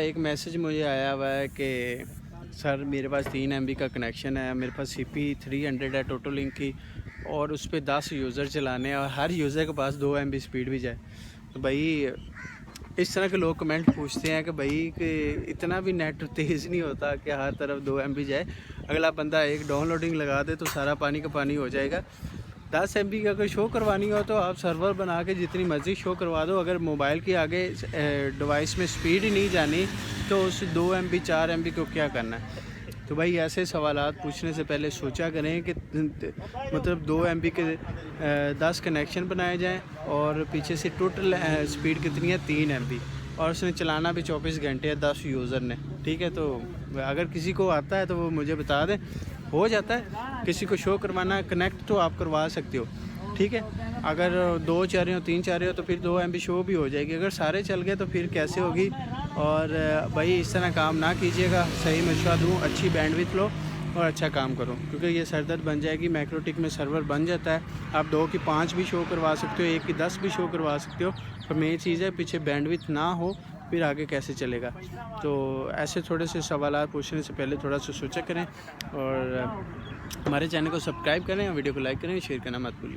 एक मैसेज मुझे आया हुआ है कि सर मेरे पास 3 MB का कनेक्शन है, मेरे पास CP 300 है टोटल लिंक की और उस पर 10 यूज़र चलाने हैं और हर यूज़र के पास 2 MB स्पीड भी जाए। तो भाई इस तरह के लोग कमेंट पूछते हैं कि भाई कि इतना भी नेट तेज़ नहीं होता कि हर तरफ 2 MB जाए। अगला बंदा एक डाउनलोडिंग लगा दे तो सारा पानी का पानी हो जाएगा। 10 MB का अगर शो करवानी हो तो आप सर्वर बना के जितनी मर्ज़ी शो करवा दो। अगर मोबाइल की आगे डिवाइस में स्पीड ही नहीं जानी तो उस 2 MB 4 MB को क्या करना है। तो भाई ऐसे सवालात पूछने से पहले सोचा करें कि मतलब 2 MB के 10 कनेक्शन बनाए जाएं और पीछे से टोटल स्पीड कितनी है 3 MB और उसने चलाना भी 24 घंटे है 10 यूज़र ने। ठीक है, तो अगर किसी को आता है तो वो मुझे बता दें। हो जाता है, किसी को शो करवाना कनेक्ट तो आप करवा सकते हो। ठीक है, अगर 2 चाह रहे हो 3 चाह रहे हो तो फिर 2 MB शो भी हो जाएगी। अगर सारे चल गए तो फिर कैसे होगी। और भाई इस तरह काम ना कीजिएगा, सही मशवरा दूँ, अच्छी बैंडविड्थ लो और अच्छा काम करो, क्योंकि ये सरदर्द बन जाएगी। मैक्रोटिक में सर्वर बन जाता है, आप 2 की 5 भी शो करवा सकते हो, 1 की 10 भी शो करवा सकते हो, पर मेन चीज़ है पीछे बैंडविड्थ ना हो फिर आगे कैसे चलेगा। तो ऐसे थोड़े से सवालात पूछने से पहले थोड़ा सा सोचा करें और हमारे चैनल को सब्सक्राइब करें और वीडियो को लाइक करें, शेयर करना मत भूलिए।